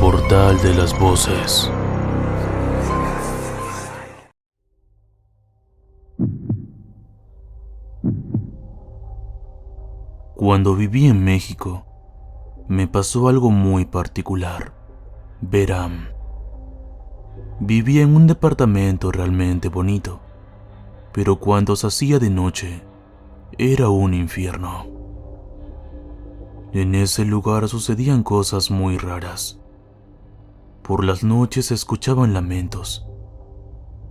Portal de las Voces. Cuando viví en México, me pasó algo muy particular. Verán, vivía en un departamento realmente bonito, pero cuando se hacía de noche, era un infierno. En ese lugar sucedían cosas muy raras. Por las noches se escuchaban lamentos.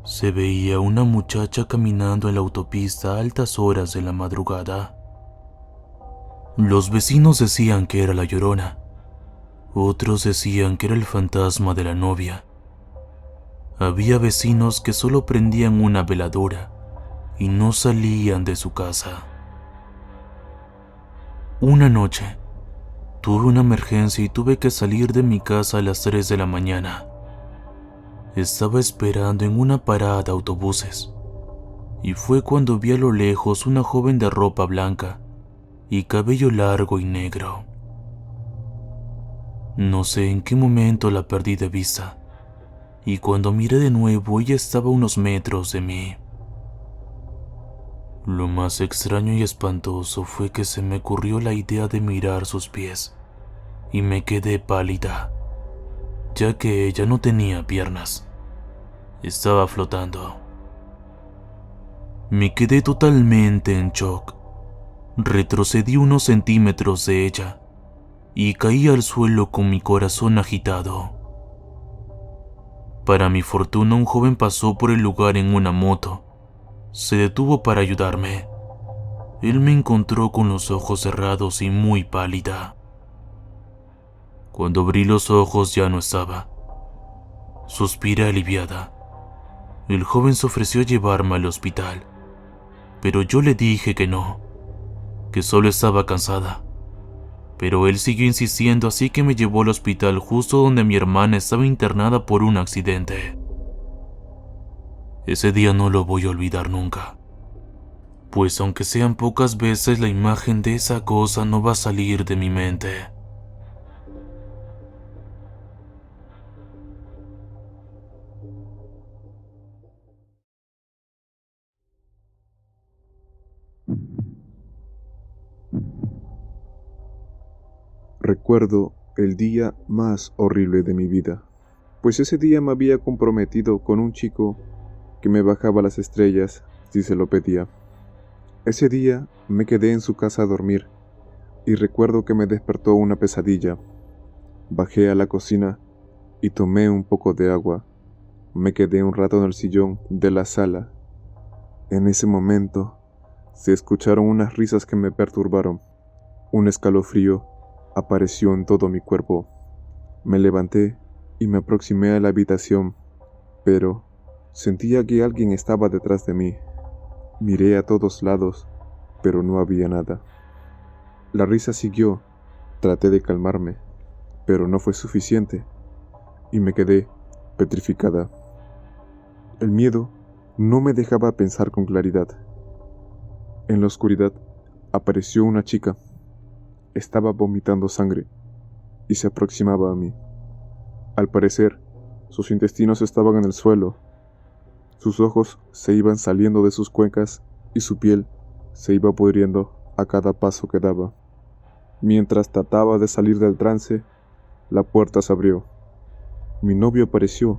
Se veía una muchacha caminando en la autopista a altas horas de la madrugada. Los vecinos decían que era la Llorona. Otros decían que era el fantasma de la novia. Había vecinos que solo prendían una veladora y no salían de su casa. Una noche, tuve una emergencia y tuve que salir de mi casa a las 3 de la mañana. Estaba esperando en una parada de autobuses y fue cuando vi a lo lejos una joven de ropa blanca y cabello largo y negro. No sé en qué momento la perdí de vista, y cuando miré de nuevo ella estaba a unos metros de mí. Lo más extraño y espantoso fue que se me ocurrió la idea de mirar sus pies, y me quedé pálida, ya que ella no tenía piernas. Estaba flotando. Me quedé totalmente en shock. Retrocedí unos centímetros de ella y caí al suelo con mi corazón agitado. Para mi fortuna, un joven pasó por el lugar en una moto. Se detuvo para ayudarme. Él me encontró con los ojos cerrados y muy pálida. Cuando abrí los ojos ya no estaba. Suspiré aliviada. El joven se ofreció a llevarme al hospital, pero yo le dije que no, que solo estaba cansada. Pero él siguió insistiendo, así que me llevó al hospital justo donde mi hermana estaba internada por un accidente. Ese día no lo voy a olvidar nunca, pues aunque sean pocas veces, la imagen de esa cosa no va a salir de mi mente. Recuerdo el día más horrible de mi vida, pues ese día me había comprometido con un chico que me bajaba las estrellas si se lo pedía. Ese día me quedé en su casa a dormir y recuerdo que me despertó una pesadilla. Bajé a la cocina y tomé un poco de agua. Me quedé un rato en el sillón de la sala. En ese momento se escucharon unas risas que me perturbaron. Un escalofrío apareció en todo mi cuerpo. Me levanté y me aproximé a la habitación, pero sentía que alguien estaba detrás de mí. Miré a todos lados, pero no había nada. La risa siguió. Traté de calmarme, pero no fue suficiente, y me quedé petrificada. El miedo no me dejaba pensar con claridad. En la oscuridad apareció una chica. Estaba vomitando sangre y se aproximaba a mí. Al parecer, sus intestinos estaban en el suelo. Sus ojos se iban saliendo de sus cuencas y su piel se iba pudriendo a cada paso que daba. Mientras trataba de salir del trance, la puerta se abrió. Mi novio apareció,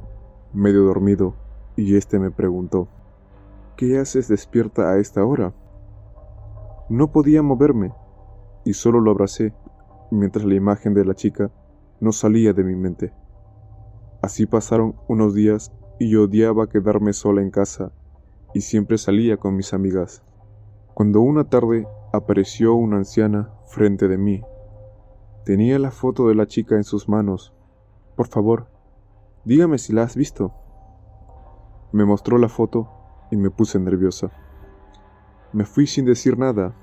medio dormido, y me preguntó: ¿qué haces despierta a esta hora? No podía moverme, y solo lo abracé, mientras la imagen de la chica no salía de mi mente. Así pasaron unos días y yo odiaba quedarme sola en casa, y siempre salía con mis amigas. Cuando una tarde apareció una anciana frente de mí. Tenía la foto de la chica en sus manos. Por favor, dígame si la has visto. Me mostró la foto y me puse nerviosa. Me fui sin decir nada.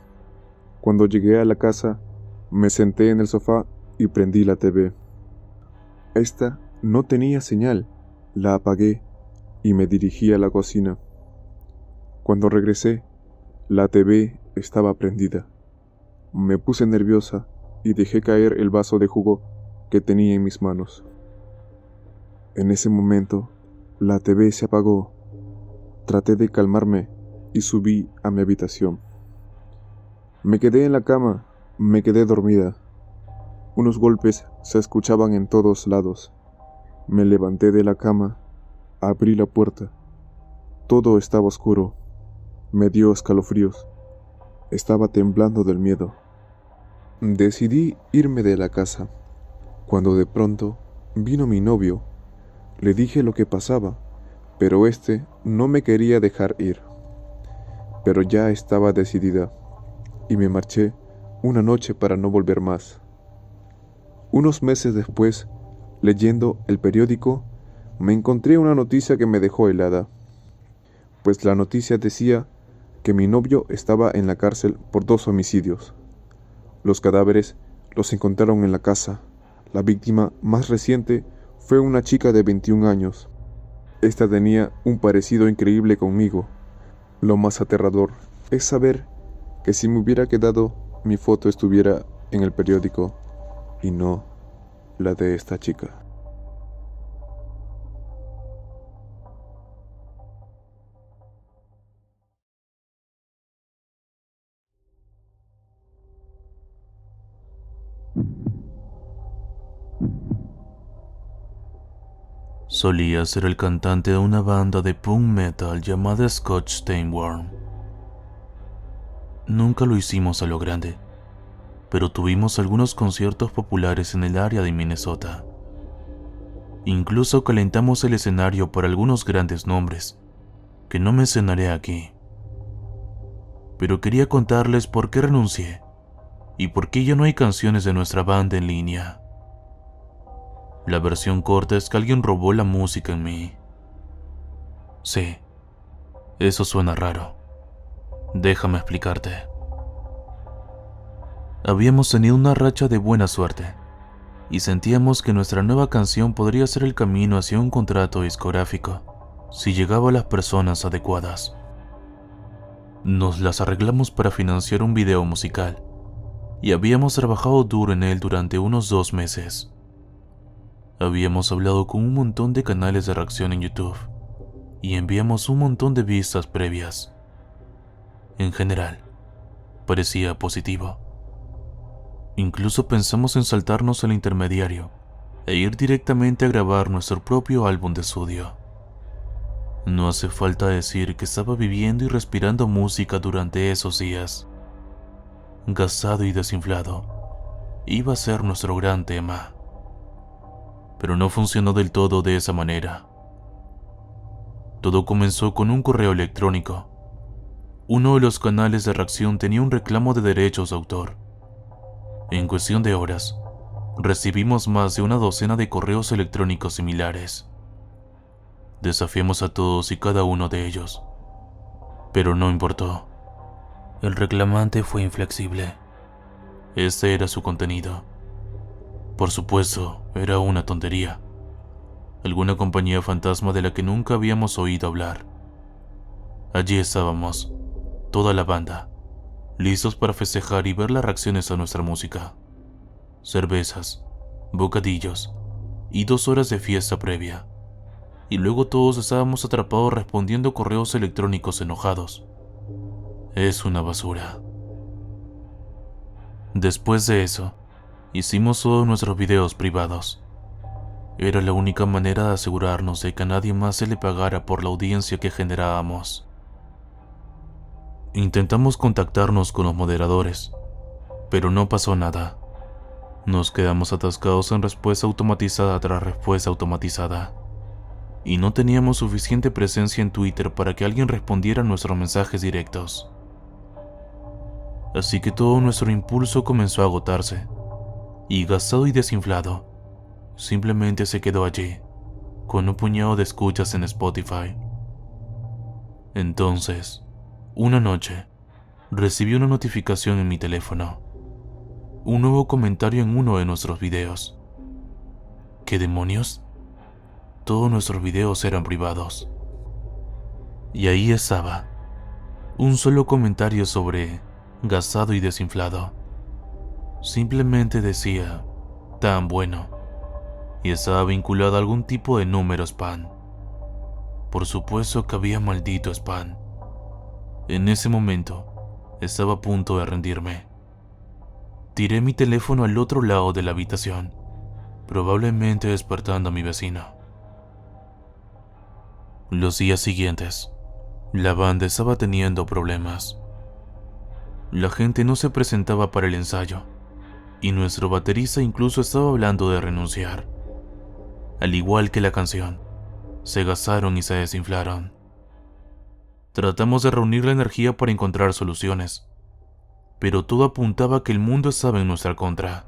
Cuando llegué a la casa, me senté en el sofá y prendí la TV. Esta no tenía señal. La apagué y me dirigí a la cocina. Cuando regresé, la TV estaba prendida. Me puse nerviosa y dejé caer el vaso de jugo que tenía en mis manos. En ese momento, la TV se apagó. Traté de calmarme y subí a mi habitación. Me quedé en la cama, me quedé dormida. Unos golpes se escuchaban en todos lados. Me levanté de la cama, abrí la puerta. Todo estaba oscuro. Me dio escalofríos. Estaba temblando del miedo. Decidí irme de la casa, cuando de pronto vino mi novio. Le dije lo que pasaba, pero este no me quería dejar ir. Pero ya estaba decidida, y me marché una noche para no volver más. Unos meses después, leyendo el periódico, me encontré una noticia que me dejó helada, pues la noticia decía que mi novio estaba en la cárcel por 2 homicidios. Los cadáveres los encontraron en la casa. La víctima más reciente fue una chica de 21 años. Esta tenía un parecido increíble conmigo. Lo más aterrador es saber que si me hubiera quedado, mi foto estuviera en el periódico y no la de esta chica. Solía ser el cantante de una banda de punk metal llamada Scott Steinworm. Nunca lo hicimos a lo grande, pero tuvimos algunos conciertos populares en el área de Minnesota. Incluso calentamos el escenario para algunos grandes nombres, que no mencionaré aquí. Pero quería contarles por qué renuncié y por qué ya no hay canciones de nuestra banda en línea. La versión corta es que alguien robó la música en mí. Sí, eso suena raro. Déjame explicarte. Habíamos tenido una racha de buena suerte y sentíamos que nuestra nueva canción podría ser el camino hacia un contrato discográfico si llegaba a las personas adecuadas. Nos las arreglamos para financiar un video musical y habíamos trabajado duro en él durante unos 2 meses. Habíamos hablado con un montón de canales de reacción en YouTube y enviamos un montón de vistas previas. En general, parecía positivo. Incluso pensamos en saltarnos al intermediario e ir directamente a grabar nuestro propio álbum de estudio. No hace falta decir que estaba viviendo y respirando música durante esos días. Gasado y desinflado, iba a ser nuestro gran tema. Pero no funcionó del todo de esa manera. Todo comenzó con un correo electrónico. Uno de los canales de reacción tenía un reclamo de derechos de autor. En cuestión de horas, recibimos más de una docena de correos electrónicos similares. Desafiamos a todos y cada uno de ellos, pero no importó. El reclamante fue inflexible. Este era su contenido. Por supuesto, era una tontería. Alguna compañía fantasma de la que nunca habíamos oído hablar. Allí estábamos, toda la banda, listos para festejar y ver las reacciones a nuestra música. Cervezas, bocadillos y 2 horas de fiesta previa. Y luego todos estábamos atrapados respondiendo correos electrónicos enojados. Es una basura. Después de eso, hicimos todos nuestros videos privados. Era la única manera de asegurarnos de que a nadie más se le pagara por la audiencia que generábamos. Intentamos contactarnos con los moderadores, pero no pasó nada. Nos quedamos atascados en respuesta automatizada tras respuesta automatizada. Y no teníamos suficiente presencia en Twitter para que alguien respondiera a nuestros mensajes directos. Así que todo nuestro impulso comenzó a agotarse, y gastado y desinflado, simplemente se quedó allí, con un puñado de escuchas en Spotify. Entonces, una noche, recibí una notificación en mi teléfono. Un nuevo comentario en uno de nuestros videos. ¿Qué demonios? Todos nuestros videos eran privados. Y ahí estaba, un solo comentario sobre gastado y desinflado. Simplemente decía, tan bueno. y estaba vinculada a algún tipo de número spam. Por supuesto que había maldito spam. En ese momento, estaba a punto de rendirme. Tiré mi teléfono al otro lado de la habitación, probablemente despertando a mi vecino. Los días siguientes, la banda estaba teniendo problemas. La gente no se presentaba para el ensayo, y nuestro baterista incluso estaba hablando de renunciar. Al igual que la canción, se gastaron y se desinflaron. Tratamos de reunir la energía para encontrar soluciones, pero todo apuntaba a que el mundo estaba en nuestra contra.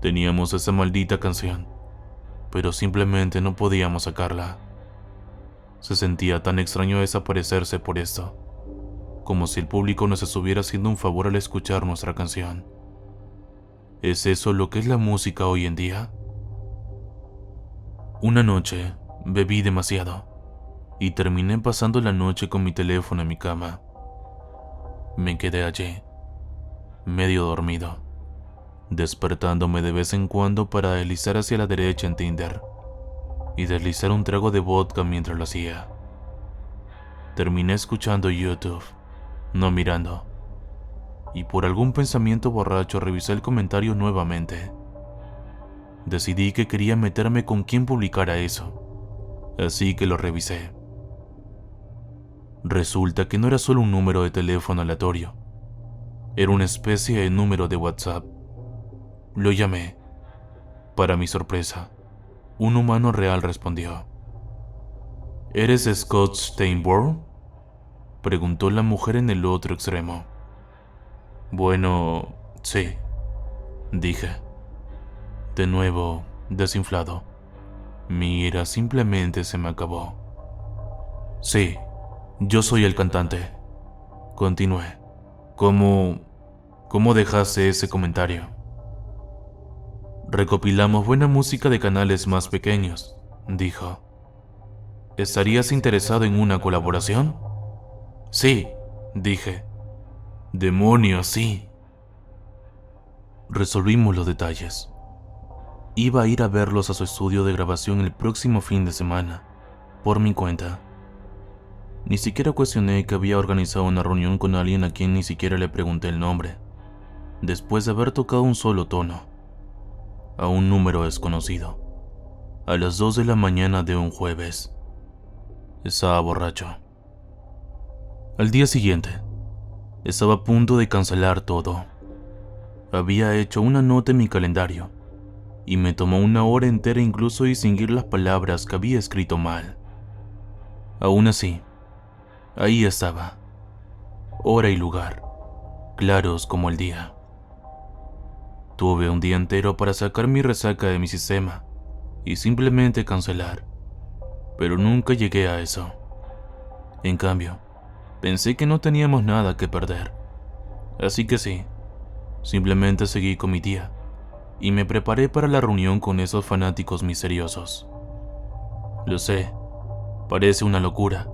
Teníamos esa maldita canción, pero simplemente no podíamos sacarla. Se sentía tan extraño desaparecerse por esto, como si el público nos estuviera haciendo un favor al escuchar nuestra canción. ¿Es eso lo que es la música hoy en día? Una noche, bebí demasiado, y terminé pasando la noche con mi teléfono en mi cama. Me quedé allí, medio dormido, despertándome de vez en cuando para deslizar hacia la derecha en Tinder y deslizar un trago de vodka mientras lo hacía. Terminé escuchando YouTube, no mirando, y por algún pensamiento borracho revisé el comentario nuevamente. Decidí que quería meterme con quien publicara eso, así que lo revisé. Resulta que no era solo un número de teléfono aleatorio, era una especie de número de WhatsApp. Lo llamé. Para mi sorpresa, un humano real respondió. ¿Eres Scott Steinborn?, preguntó la mujer en el otro extremo. Bueno, sí, dije. De nuevo, desinflado. Mi ira simplemente se me acabó. Sí, yo soy el cantante. Continué. ¿Cómo dejaste ese comentario? Recopilamos buena música de canales más pequeños, dijo. ¿Estarías interesado en una colaboración? Sí, dije. Demonios, sí. Resolvimos los detalles. Iba a ir a verlos a su estudio de grabación el próximo fin de semana, por mi cuenta. Ni siquiera cuestioné que había organizado una reunión con alguien a quien ni siquiera le pregunté el nombre, después de haber tocado un solo tono, a un número desconocido, a las 2 de la mañana de un jueves. Estaba borracho. Al día siguiente, estaba a punto de cancelar todo. Había hecho una nota en mi calendario, y me tomó una hora entera incluso distinguir las palabras que había escrito mal. Aún así, ahí estaba, hora y lugar, claros como el día. Tuve un día entero para sacar mi resaca de mi sistema y simplemente cancelar, pero nunca llegué a eso. En cambio, pensé que no teníamos nada que perder, así que sí, simplemente seguí con mi día y me preparé para la reunión con esos fanáticos misteriosos. Lo sé, parece una locura,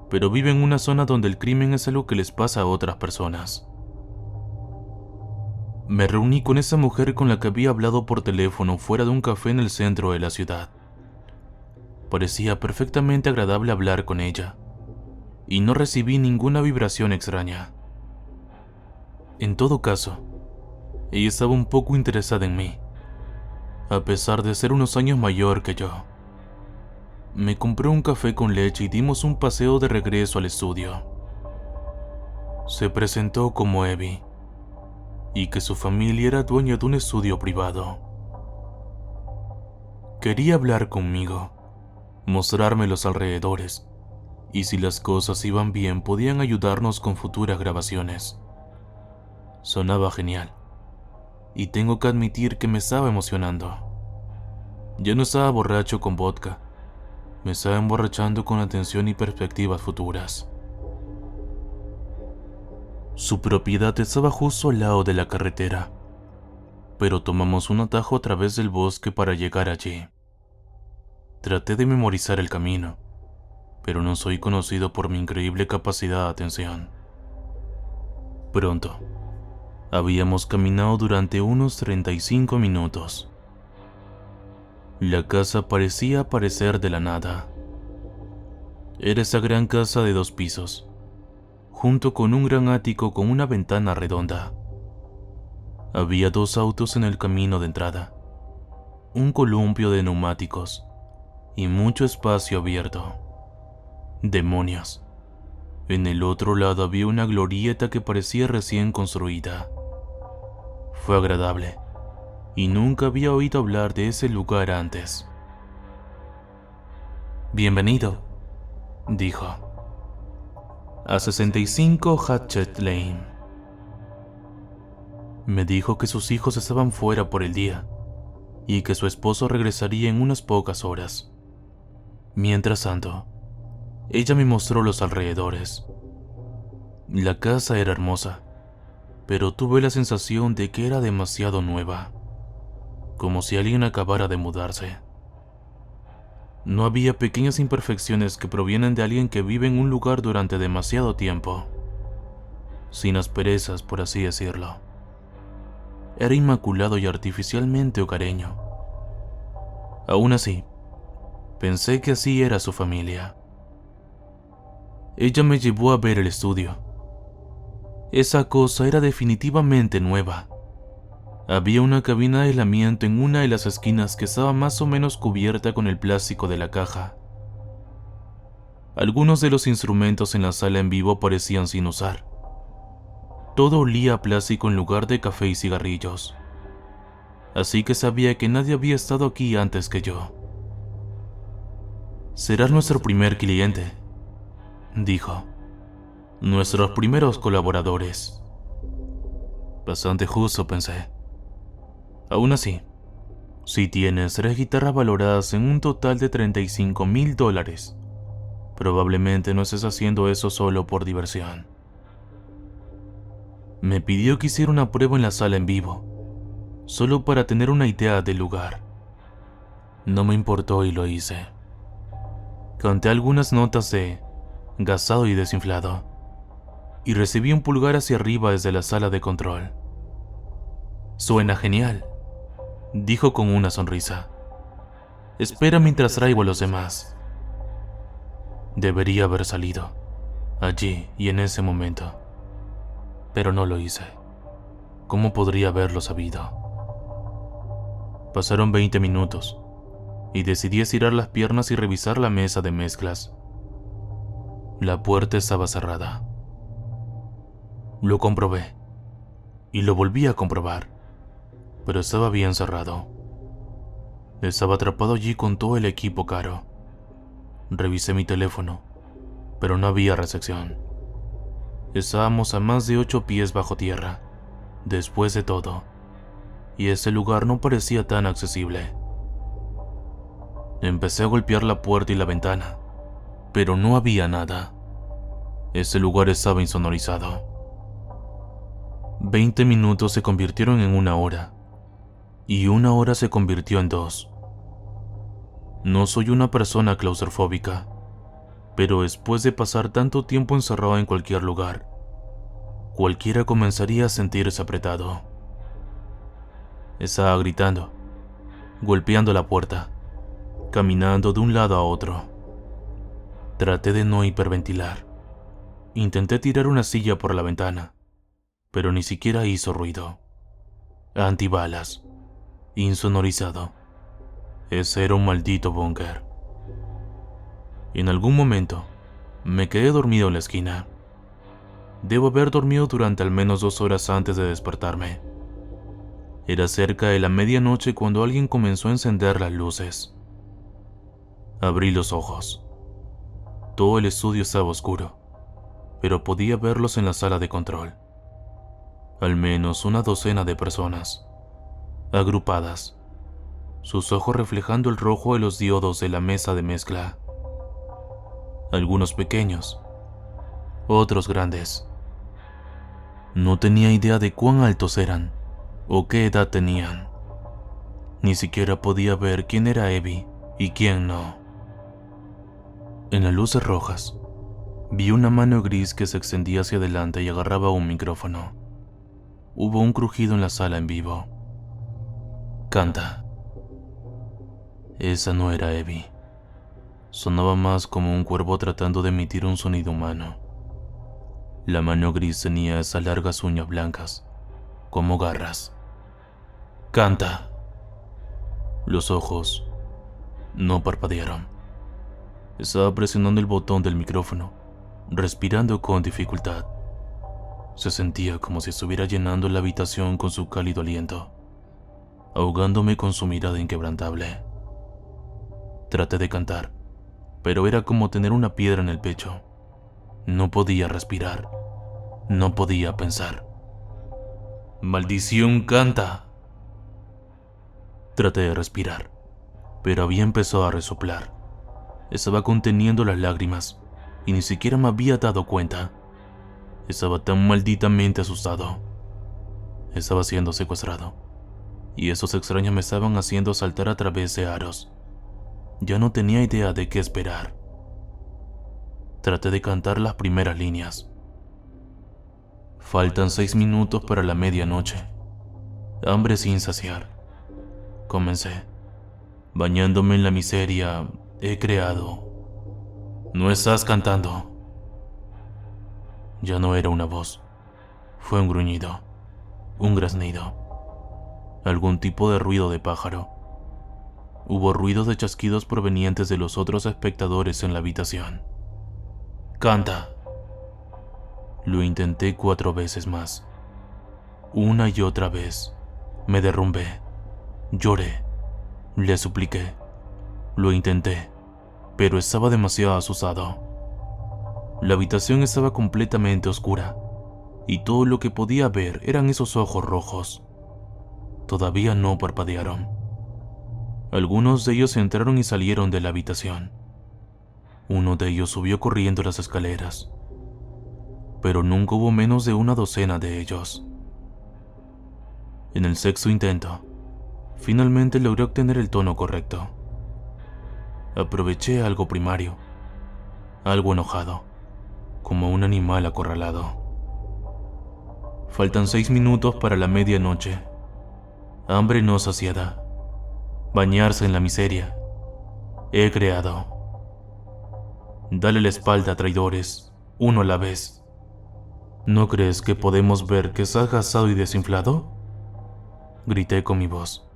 pero vivo en una zona donde el crimen es algo que les pasa a otras personas. Me reuní con esa mujer con la que había hablado por teléfono fuera de un café en el centro de la ciudad. Parecía perfectamente agradable hablar con ella, y no recibí ninguna vibración extraña. En todo caso, ella estaba un poco interesada en mí, a pesar de ser unos años mayor que yo. Me compré un café con leche y dimos un paseo de regreso al estudio. Se presentó como Evie, y que su familia era dueña de un estudio privado. Quería hablar conmigo, mostrarme los alrededores, y si las cosas iban bien podían ayudarnos con futuras grabaciones. Sonaba genial, y tengo que admitir que me estaba emocionando. Ya no estaba borracho con vodka, me estaba emborrachando con atención y perspectivas futuras. Su propiedad estaba justo al lado de la carretera, pero tomamos un atajo a través del bosque para llegar allí. Traté de memorizar el camino, pero no soy conocido por mi increíble capacidad de atención. Pronto, habíamos caminado durante unos 35 minutos. La casa parecía aparecer de la nada. Era esa gran casa de 2 pisos, junto con un gran ático con una ventana redonda. Había 2 autos en el camino de entrada, un columpio de neumáticos y mucho espacio abierto. ¡Demonios! En el otro lado había una glorieta que parecía recién construida. Fue agradable, y nunca había oído hablar de ese lugar antes. «Bienvenido», dijo, «a 65 Hatchet Lane». Me dijo que sus hijos estaban fuera por el día y que su esposo regresaría en unas pocas horas. Mientras tanto, ella me mostró los alrededores. La casa era hermosa, pero tuve la sensación de que era demasiado nueva, como si alguien acabara de mudarse. No había pequeñas imperfecciones que provienen de alguien que vive en un lugar durante demasiado tiempo, sin asperezas, por así decirlo. Era inmaculado y artificialmente hogareño. Aún así, pensé que así era su familia. Ella me llevó a ver el estudio. Esa cosa era definitivamente nueva. Había una cabina de aislamiento en una de las esquinas que estaba más o menos cubierta con el plástico de la caja. Algunos de los instrumentos en la sala en vivo parecían sin usar. Todo olía a plástico en lugar de café y cigarrillos. Así que sabía que nadie había estado aquí antes que yo. «Serás nuestro primer cliente», dijo. «Nuestros primeros colaboradores». Bastante justo, pensé. Aún así, si tienes 3 guitarras valoradas en un total de $35,000, probablemente no estés haciendo eso solo por diversión. Me pidió que hiciera una prueba en la sala en vivo, solo para tener una idea del lugar. No me importó y lo hice. Canté algunas notas de gasado y desinflado, y recibí un pulgar hacia arriba desde la sala de control. «Suena genial», dijo con una sonrisa. «Espera mientras traigo a los demás». Debería haber salido, allí y en ese momento, pero no lo hice. ¿Cómo podría haberlo sabido? Pasaron 20 minutos, y decidí estirar las piernas y revisar la mesa de mezclas. La puerta estaba cerrada. Lo comprobé, y lo volví a comprobar, pero estaba bien cerrado. Estaba atrapado allí con todo el equipo caro. Revisé mi teléfono, pero no había recepción. Estábamos a más de 8 pies bajo tierra, después de todo, y ese lugar no parecía tan accesible. Empecé a golpear la puerta y la ventana, pero no había nada. Ese lugar estaba insonorizado. 20 minutos se convirtieron en 1 hora, y 1 hora se convirtió en 2. No soy una persona claustrofóbica, pero después de pasar tanto tiempo encerrado en cualquier lugar, cualquiera comenzaría a sentirse apretado. Estaba gritando, golpeando la puerta, caminando de un lado a otro. Traté de no hiperventilar. Intenté tirar una silla por la ventana, pero ni siquiera hizo ruido. Antibalas, insonorizado. Ese era un maldito búnker. En algún momento, me quedé dormido en la esquina. Debo haber dormido durante al menos 2 horas antes de despertarme. Era cerca de la medianoche cuando alguien comenzó a encender las luces. Abrí los ojos. Todo el estudio estaba oscuro, pero podía verlos en la sala de control. Al menos una docena de personas, agrupadas, sus ojos reflejando el rojo de los diodos de la mesa de mezcla. Algunos pequeños, otros grandes. No tenía idea de cuán altos eran o qué edad tenían. Ni siquiera podía ver quién era Evie y quién no. En las luces rojas, vi una mano gris que se extendía hacia adelante y agarraba un micrófono. Hubo un crujido en la sala en vivo. «Canta». Esa no era Abby. Sonaba más como un cuervo tratando de emitir un sonido humano. La mano gris tenía esas largas uñas blancas, como garras. ¡Canta! Los ojos no parpadearon. Estaba presionando el botón del micrófono, respirando con dificultad. Se sentía como si estuviera llenando la habitación con su cálido aliento, ahogándome con su mirada inquebrantable. Traté de cantar, pero era como tener una piedra en el pecho. No podía respirar, no podía pensar. ¡Maldición, canta! Traté de respirar, pero había empezado a resoplar. Estaba conteniendo las lágrimas y ni siquiera me había dado cuenta. Estaba tan malditamente asustado. Estaba siendo secuestrado, y esos extraños me estaban haciendo saltar a través de aros. Ya no tenía idea de qué esperar. Traté de cantar las primeras líneas. Faltan 6 minutos para la medianoche. Hambre sin saciar. Comencé. Bañándome en la miseria, he creado. No estás cantando. Ya no era una voz. Fue un gruñido, un graznido, algún tipo de ruido de pájaro. Hubo ruidos de chasquidos provenientes de los otros espectadores en la habitación. ¡Canta! Lo intenté 4 veces más. Una y otra vez. Me derrumbé. Lloré. Le supliqué. Lo intenté, pero estaba demasiado asustado. La habitación estaba completamente oscura, y todo lo que podía ver eran esos ojos rojos. Todavía no parpadearon. Algunos de ellos entraron y salieron de la habitación. Uno de ellos subió corriendo las escaleras, pero nunca hubo menos de una docena de ellos. En el 6º intento, finalmente logré obtener el tono correcto. Aproveché algo primario, algo enojado, como un animal acorralado. Faltan 6 minutos para la medianoche. Hambre no saciada. Bañarse en la miseria. He creado. Dale la espalda, traidores, uno a la vez. ¿No crees que podemos ver que estás gastado y desinflado? Grité con mi voz.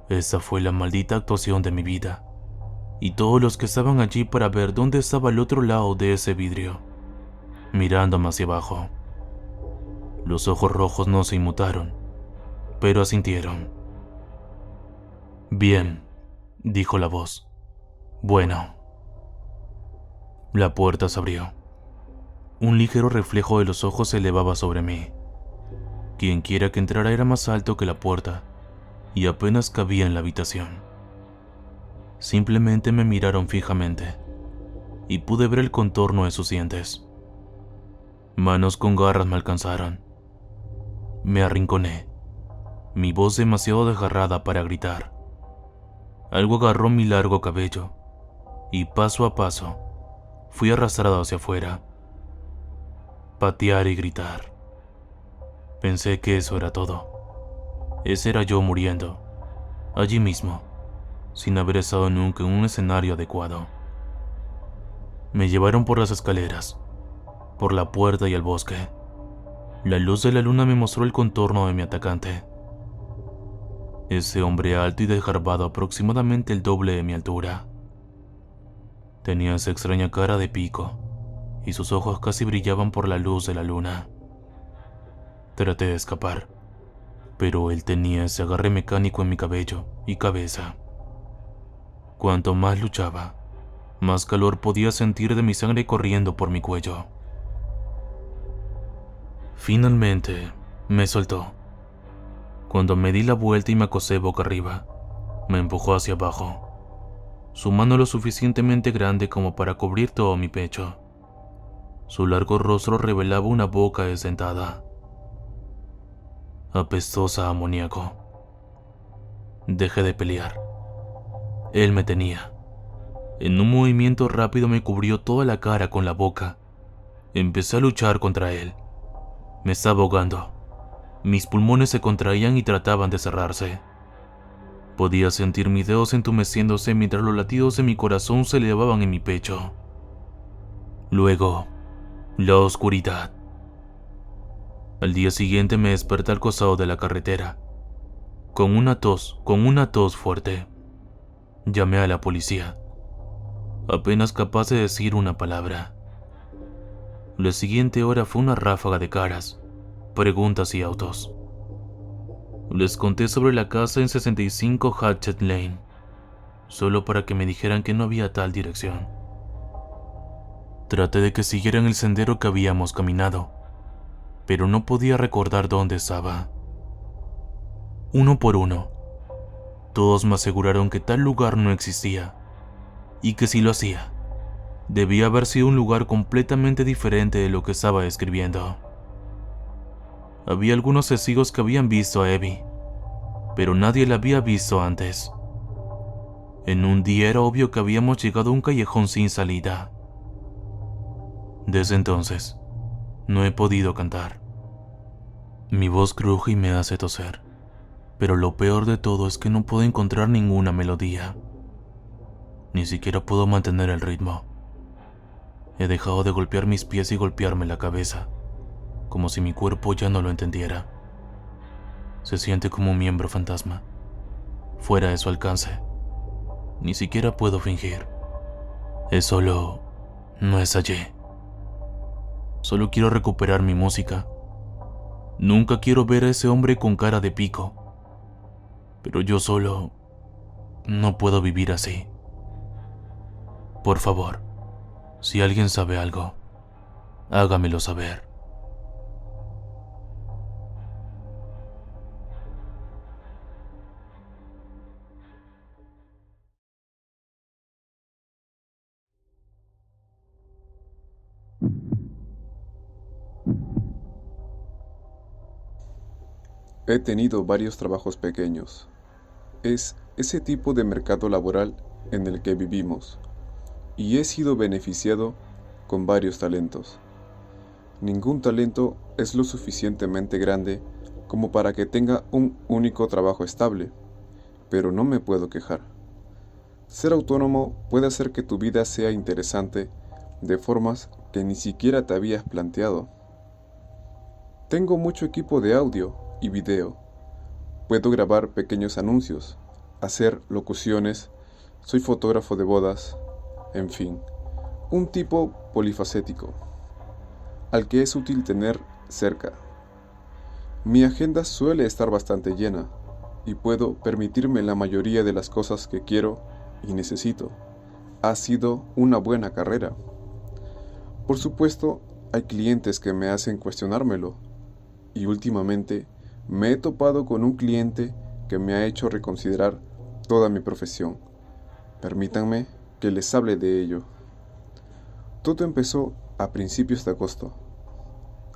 Esa fue la maldita actuación de mi vida, y todos los que estaban allí para ver dónde estaba el otro lado de ese vidrio, mirándome hacia abajo. Los ojos rojos no se inmutaron, pero asintieron. Bien, dijo la voz. Bueno. La puerta se abrió. Un ligero reflejo de los ojos se elevaba sobre mí. Quienquiera que entrara era más alto que la puerta, y apenas cabía en la habitación. Simplemente me miraron fijamente, y pude ver el contorno de sus dientes. Manos con garras me alcanzaron. Me arrinconé, mi voz demasiado desgarrada para gritar. Algo agarró mi largo cabello, y paso a paso, fui arrastrado hacia afuera. Patear y gritar. Pensé que eso era todo. Ese era yo muriendo, allí mismo, sin haber estado nunca en un escenario adecuado. Me llevaron por las escaleras, por la puerta y el bosque. La luz de la luna me mostró el contorno de mi atacante. Ese hombre alto y desgarbado, aproximadamente el doble de mi altura. Tenía esa extraña cara de pico, y sus ojos casi brillaban por la luz de la luna. Traté de escapar, pero él tenía ese agarre mecánico en mi cabello y cabeza. Cuanto más luchaba, más calor podía sentir de mi sangre corriendo por mi cuello. Finalmente, me soltó. Cuando me di la vuelta y me acosté boca arriba, me empujó hacia abajo, su mano lo suficientemente grande como para cubrir todo mi pecho. Su largo rostro revelaba una boca desdentada, apestosa a amoníaco. Dejé de pelear. Él me tenía. En un movimiento rápido me cubrió toda la cara con la boca. Empecé a luchar contra él. Me estaba ahogando. Mis pulmones se contraían y trataban de cerrarse. Podía sentir mis dedos entumeciéndose mientras los latidos de mi corazón se elevaban en mi pecho. Luego, la oscuridad. Al día siguiente me desperté al costado de la carretera, con una tos fuerte. Llamé a la policía, apenas capaz de decir una palabra. La siguiente hora fue una ráfaga de caras, preguntas y autos. Les conté sobre la casa en 65 Hatchet Lane, solo para que me dijeran que no había tal dirección. Traté de que siguieran el sendero que habíamos caminado, pero no podía recordar dónde estaba. Uno por uno, todos me aseguraron que tal lugar no existía, y que si lo hacía, debía haber sido un lugar completamente diferente de lo que estaba describiendo. Había algunos testigos que habían visto a Abby, pero nadie la había visto antes. En un día era obvio que habíamos llegado a un callejón sin salida. Desde entonces, no he podido cantar. Mi voz cruje y me hace toser, pero lo peor de todo es que no puedo encontrar ninguna melodía. Ni siquiera puedo mantener el ritmo. He dejado de golpear mis pies y golpearme la cabeza, como si mi cuerpo ya no lo entendiera. Se siente como un miembro fantasma, fuera de su alcance. Ni siquiera puedo fingir. Es solo... no es allí. Solo quiero recuperar mi música. Nunca quiero ver a ese hombre con cara de pico. Pero yo solo... no puedo vivir así. Por favor, si alguien sabe algo, hágamelo saber. He tenido varios trabajos pequeños. Es ese tipo de mercado laboral en el que vivimos, y he sido beneficiado con varios talentos. Ningún talento es lo suficientemente grande como para que tenga un único trabajo estable, pero no me puedo quejar. Ser autónomo puede hacer que tu vida sea interesante de formas que ni siquiera te habías planteado. Tengo mucho equipo de audio y video. Puedo grabar pequeños anuncios, hacer locuciones, soy fotógrafo de bodas, en fin, un tipo polifacético, al que es útil tener cerca. Mi agenda suele estar bastante llena y puedo permitirme la mayoría de las cosas que quiero y necesito. Ha sido una buena carrera. Por supuesto, hay clientes que me hacen cuestionármelo, y últimamente me he topado con un cliente que me ha hecho reconsiderar toda mi profesión. Permítanme que les hable de ello. Todo empezó a principios de agosto.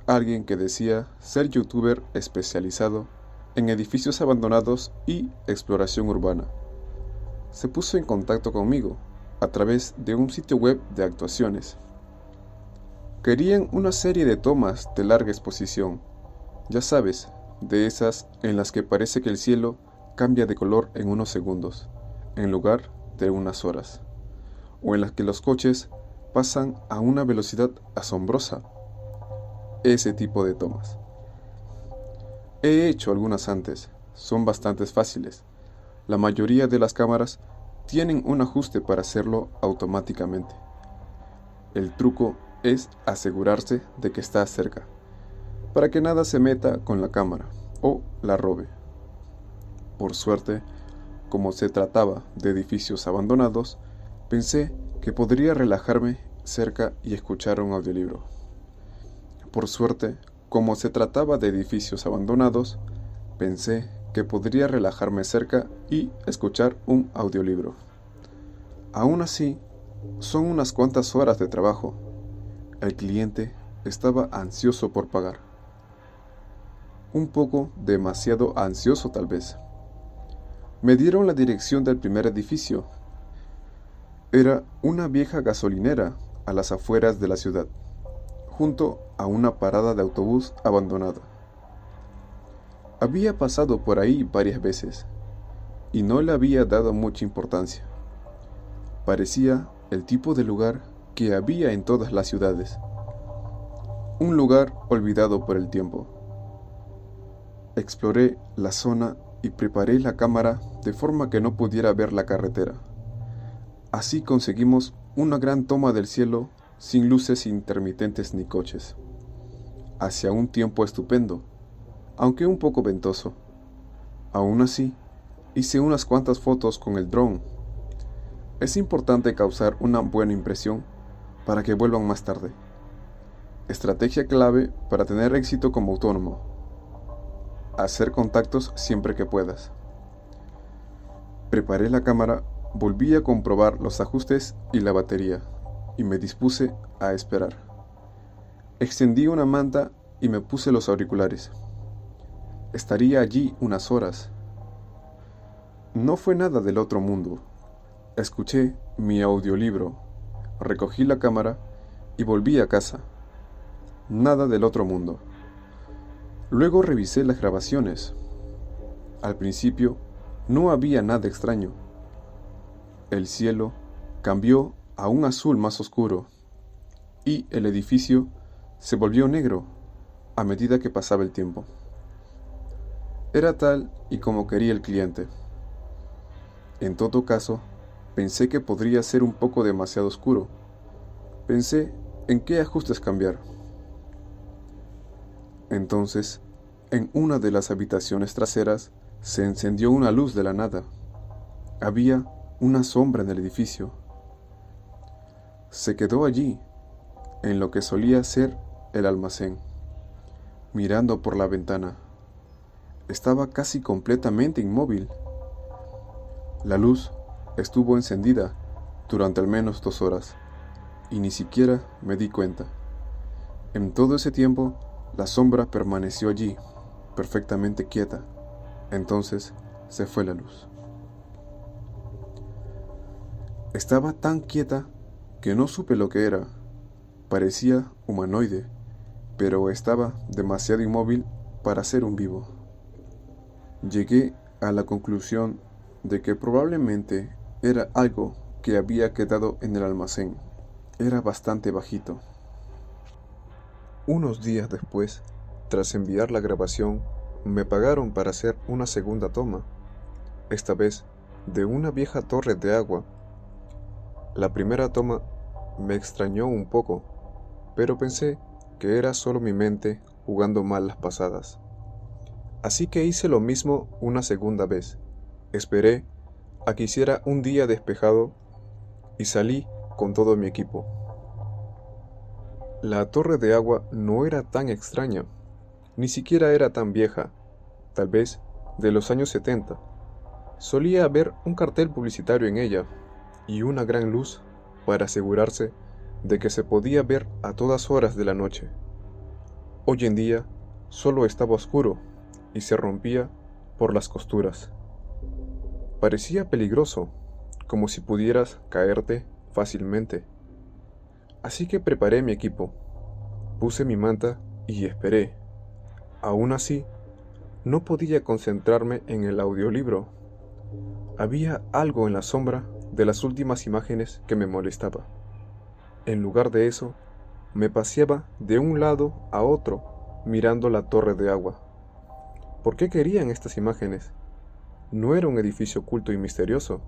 Alguien que decía ser youtuber especializado en edificios abandonados y exploración urbana se puso en contacto conmigo a través de un sitio web de actuaciones. Querían una serie de tomas de larga exposición, ya sabes, de esas en las que parece que el cielo cambia de color en unos segundos, en lugar de unas horas, o en las que los coches pasan a una velocidad asombrosa. Ese tipo de tomas. He hecho algunas antes, son bastante fáciles. La mayoría de las cámaras tienen un ajuste para hacerlo automáticamente. El truco es asegurarse de que está cerca, para que nada se meta con la cámara o la robe. Por suerte, como se trataba de edificios abandonados, pensé que podría relajarme cerca y escuchar un audiolibro. Por suerte, como se trataba de edificios abandonados, pensé que podría relajarme cerca y escuchar un audiolibro. Aún así, son unas cuantas horas de trabajo. El cliente estaba ansioso por pagar. Un poco demasiado ansioso tal vez. Me dieron la dirección del primer edificio. Era una vieja gasolinera a las afueras de la ciudad, junto a una parada de autobús abandonada. Había pasado por ahí varias veces, y no le había dado mucha importancia. Parecía el tipo de lugar que había en todas las ciudades. Un lugar olvidado por el tiempo. Exploré la zona y preparé la cámara de forma que no pudiera ver la carretera. Así conseguimos una gran toma del cielo sin luces intermitentes ni coches. Hacía un tiempo estupendo, aunque un poco ventoso. Aún así, hice unas cuantas fotos con el dron. Es importante causar una buena impresión para que vuelvan más tarde. Estrategia clave para tener éxito como autónomo. Hacer contactos siempre que puedas. Preparé la cámara, volví a comprobar los ajustes y la batería, y me dispuse a esperar. Extendí una manta y me puse los auriculares. Estaría allí unas horas. No fue nada del otro mundo. Escuché mi audiolibro, recogí la cámara y volví a casa. Nada del otro mundo. Luego revisé las grabaciones. Al principio no había nada extraño. El cielo cambió a un azul más oscuro y el edificio se volvió negro a medida que pasaba el tiempo. Era tal y como quería el cliente. En todo caso, pensé que podría ser un poco demasiado oscuro. Pensé en qué ajustes cambiar. Entonces, en una de las habitaciones traseras se encendió una luz de la nada. Había una sombra en el edificio. Se quedó allí, en lo que solía ser el almacén, mirando por la ventana. Estaba casi completamente inmóvil. La luz estuvo encendida durante al menos 2 horas, y ni siquiera me di cuenta. En todo ese tiempo, la sombra permaneció allí, perfectamente quieta. Entonces se fue la luz. Estaba tan quieta que no supe lo que era. Parecía humanoide, pero estaba demasiado inmóvil para ser un vivo. Llegué a la conclusión de que probablemente era algo que había quedado en el almacén. Era bastante bajito. Unos días después, tras enviar la grabación, me pagaron para hacer una segunda toma, esta vez de una vieja torre de agua. La primera toma me extrañó un poco, pero pensé que era solo mi mente jugando mal las pasadas. Así que hice lo mismo una segunda vez. Esperé a que hiciera un día despejado y salí con todo mi equipo. La torre de agua no era tan extraña, ni siquiera era tan vieja, tal vez de los años 70. Solía haber un cartel publicitario en ella y una gran luz para asegurarse de que se podía ver a todas horas de la noche. Hoy en día solo estaba oscuro y se rompía por las costuras. Parecía peligroso, como si pudieras caerte fácilmente. Así que preparé mi equipo, puse mi manta y esperé. Aún así, no podía concentrarme en el audiolibro. Había algo en la sombra de las últimas imágenes que me molestaba. En lugar de eso, me paseaba de un lado a otro mirando la torre de agua. ¿Por qué querían estas imágenes? No era un edificio oculto y misterioso.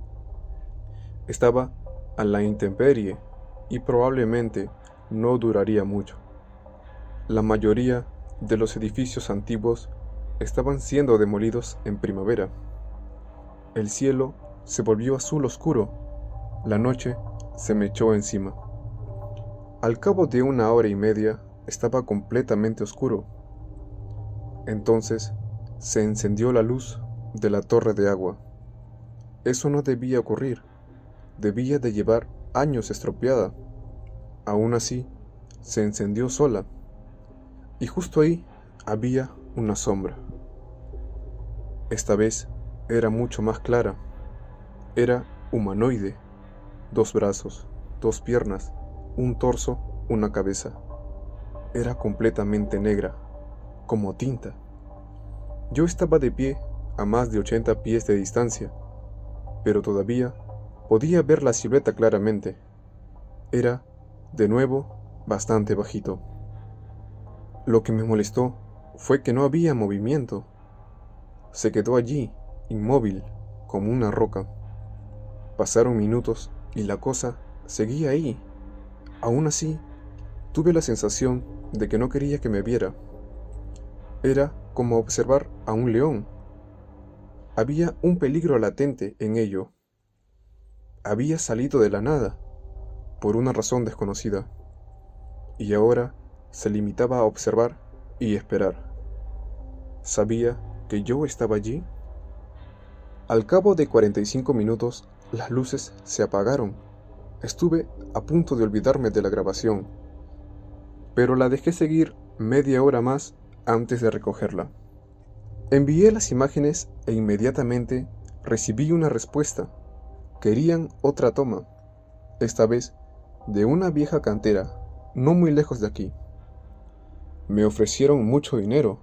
Estaba a la intemperie y probablemente no duraría mucho. La mayoría de los edificios antiguos estaban siendo demolidos en primavera. El cielo se volvió azul oscuro. La noche se me echó encima. Al cabo de 1 hora y media estaba completamente oscuro. Entonces se encendió la luz de la torre de agua. Eso no debía ocurrir. Debía de llevar años estropeada. Aún así, se encendió sola. Y justo ahí había una sombra. Esta vez era mucho más clara. Era humanoide. 2 brazos, 2 piernas, un torso, una cabeza. Era completamente negra, como tinta. Yo estaba de pie a más de 80 pies de distancia, pero todavía podía ver la silueta claramente. Era, de nuevo, bastante bajito. Lo que me molestó fue que no había movimiento. Se quedó allí, inmóvil, como una roca. Pasaron minutos y la cosa seguía ahí. Aún así, tuve la sensación de que no quería que me viera. Era como observar a un león. Había un peligro latente en ello. Había salido de la nada, por una razón desconocida, y ahora se limitaba a observar y esperar. ¿Sabía que yo estaba allí? Al cabo de 45 minutos, las luces se apagaron. Estuve a punto de olvidarme de la grabación, pero la dejé seguir media hora más antes de recogerla. Envié las imágenes e inmediatamente recibí una respuesta. Querían otra toma, esta vez de una vieja cantera, no muy lejos de aquí. Me ofrecieron mucho dinero,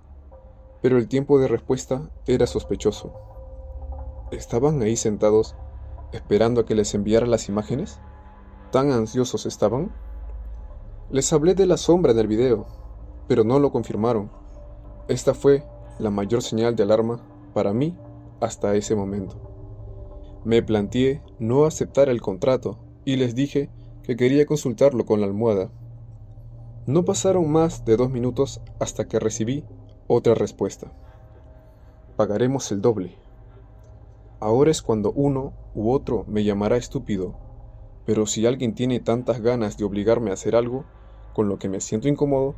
pero el tiempo de respuesta era sospechoso. ¿Estaban ahí sentados, esperando a que les enviara las imágenes? ¿Tan ansiosos estaban? Les hablé de la sombra en el video, pero no lo confirmaron. Esta fue la mayor señal de alarma para mí hasta ese momento. Me planteé no aceptar el contrato y les dije que quería consultarlo con la almohada. No pasaron más de 2 minutos hasta que recibí otra respuesta. Pagaremos el doble. Ahora es cuando uno u otro me llamará estúpido, pero si alguien tiene tantas ganas de obligarme a hacer algo con lo que me siento incómodo,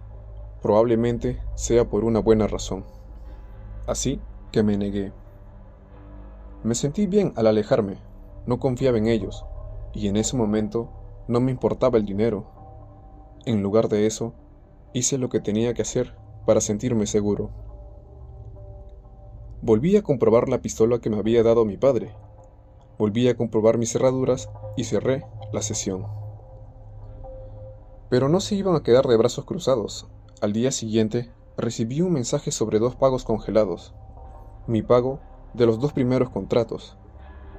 probablemente sea por una buena razón. Así que me negué. Me sentí bien al alejarme, no confiaba en ellos, y en ese momento no me importaba el dinero. En lugar de eso, hice lo que tenía que hacer para sentirme seguro. Volví a comprobar la pistola que me había dado mi padre. Volví a comprobar mis cerraduras y cerré la sesión. Pero no se iban a quedar de brazos cruzados. Al día siguiente, recibí un mensaje sobre 2 pagos congelados. Mi pago de los 2 primeros contratos.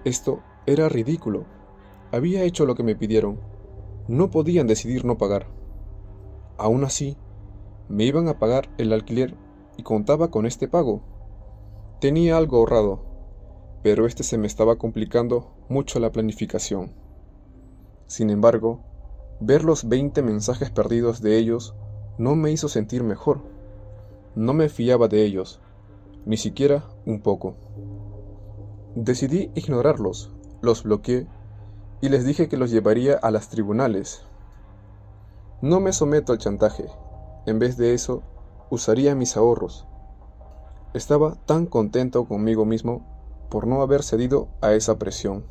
Esto era ridículo. Había hecho lo que me pidieron. No podían decidir no pagar. Aún así, me iban a pagar el alquiler y contaba con este pago. Tenía algo ahorrado, pero este se me estaba complicando mucho la planificación. Sin embargo, ver los 20 mensajes perdidos de ellos no me hizo sentir mejor. No me fiaba de ellos, ni siquiera un poco. Decidí ignorarlos, los bloqueé y les dije que los llevaría a los tribunales. No me someto al chantaje, en vez de eso, usaría mis ahorros. Estaba tan contento conmigo mismo por no haber cedido a esa presión.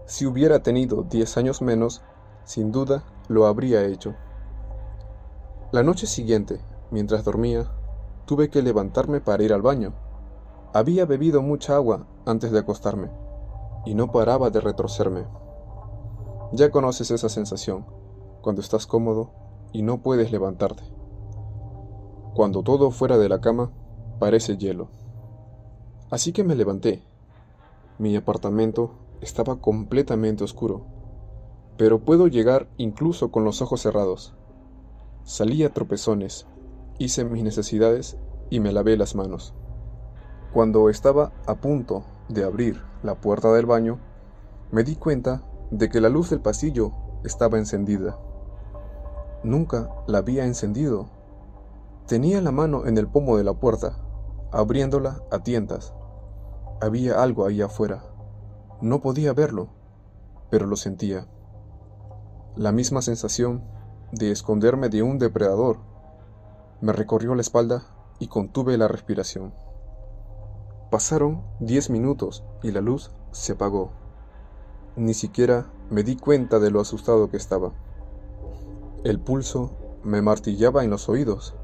Si hubiera tenido 10 años menos, sin duda lo habría hecho. La noche siguiente, mientras dormía, tuve que levantarme para ir al baño. Había bebido mucha agua antes de acostarme, y no paraba de retorcerme. Ya conoces esa sensación, cuando estás cómodo y no puedes levantarte. Cuando todo fuera de la cama parece hielo. Así que me levanté. Mi apartamento estaba completamente oscuro, pero puedo llegar incluso con los ojos cerrados. Salí a tropezones, hice mis necesidades y me lavé las manos. Cuando estaba a punto de abrir la puerta del baño, me di cuenta de que la luz del pasillo estaba encendida. Nunca la había encendido. Tenía la mano en el pomo de la puerta, abriéndola a tientas. Había algo ahí afuera. No podía verlo, pero lo sentía. La misma sensación de esconderme de un depredador me recorrió la espalda y contuve la respiración. Pasaron 10 minutos y la luz se apagó. Ni siquiera me di cuenta de lo asustado que estaba. El pulso me martillaba en los oídos.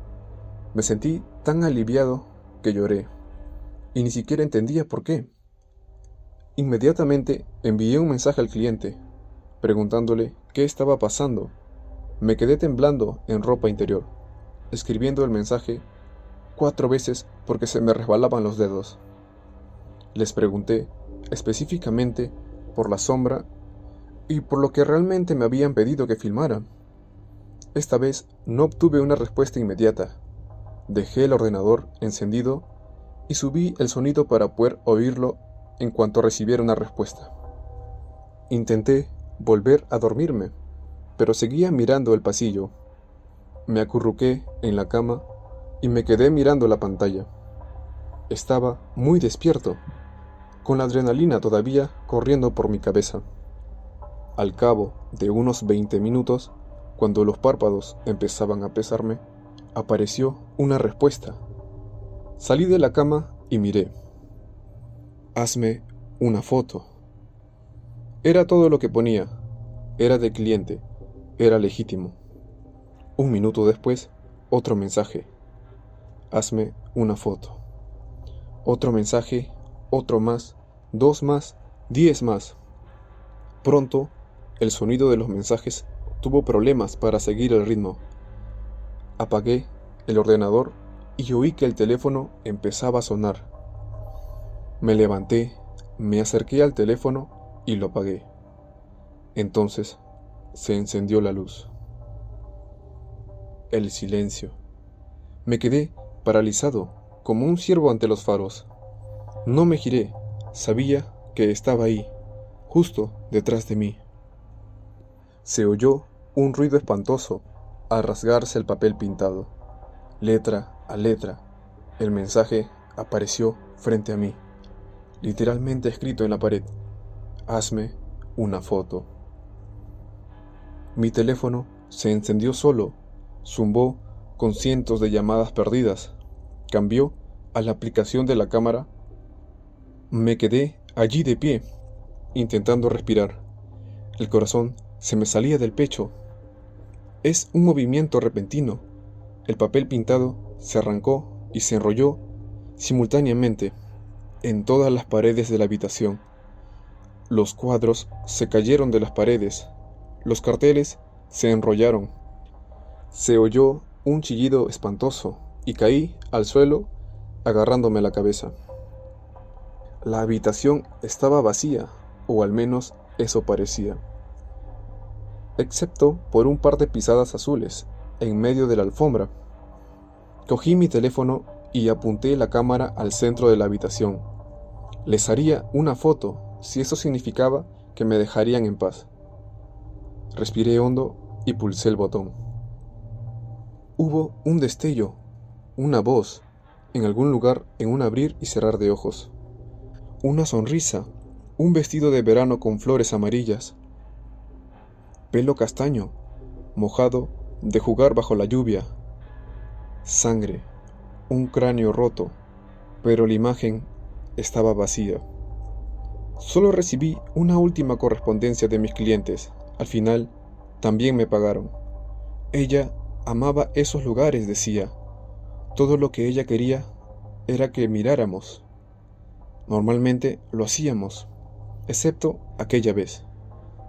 Me sentí tan aliviado que lloré, y ni siquiera entendía por qué. Inmediatamente envié un mensaje al cliente, preguntándole qué estaba pasando. Me quedé temblando en ropa interior, escribiendo el mensaje 4 veces porque se me resbalaban los dedos. Les pregunté específicamente por la sombra y por lo que realmente me habían pedido que filmara. Esta vez no obtuve una respuesta inmediata. Dejé el ordenador encendido y subí el sonido para poder oírlo en cuanto recibiera una respuesta. Intenté volver a dormirme, pero seguía mirando el pasillo. Me acurruqué en la cama y me quedé mirando la pantalla. Estaba muy despierto, con la adrenalina todavía corriendo por mi cabeza. Al cabo de unos 20 minutos, cuando los párpados empezaban a pesarme, apareció una respuesta. Salí de la cama y miré. Hazme una foto. Era todo lo que ponía. Era de cliente. Era legítimo. Un minuto después, otro mensaje. Hazme una foto. Otro mensaje, otro más, 2 más, 10 más. Pronto, el sonido de los mensajes tuvo problemas para seguir el ritmo. Apagué el ordenador y oí que el teléfono empezaba a sonar. Me levanté, me acerqué al teléfono y lo apagué. Entonces se encendió la luz. El silencio. Me quedé paralizado, como un ciervo ante los faros. No me giré, sabía que estaba ahí, justo detrás de mí. Se oyó un ruido espantoso al rasgarse el papel pintado. Letra a letra, el mensaje apareció frente a mí, literalmente escrito en la pared. Hazme una foto. Mi teléfono se encendió solo, zumbó con cientos de llamadas perdidas, cambió a la aplicación de la cámara. Me quedé allí de pie, intentando respirar. El corazón se me salía del pecho. Es un movimiento repentino. El papel pintado se arrancó y se enrolló simultáneamente en todas las paredes de la habitación. Los cuadros se cayeron de las paredes. Los carteles se enrollaron. Se oyó un chillido espantoso y caí al suelo agarrándome la cabeza. La habitación estaba vacía, o al menos eso parecía, excepto por un par de pisadas azules en medio de la alfombra. Cogí mi teléfono y apunté la cámara al centro de la habitación. Les haría una foto si eso significaba que me dejarían en paz. Respiré hondo y pulsé el botón. Hubo un destello, una voz, en algún lugar en un abrir y cerrar de ojos. Una sonrisa, un vestido de verano con flores amarillas. Pelo castaño, mojado de jugar bajo la lluvia. Sangre, un cráneo roto, pero la imagen estaba vacía. Solo recibí una última correspondencia de mis clientes. Al final, también me pagaron. Ella amaba esos lugares, decía. Todo lo que ella quería era que miráramos. Normalmente lo hacíamos, excepto aquella vez.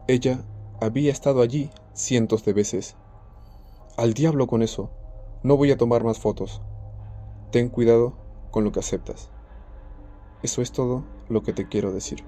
Ella había estado allí cientos de veces. Al diablo con eso, no voy a tomar más fotos. Ten cuidado con lo que aceptas. Eso es todo lo que te quiero decir.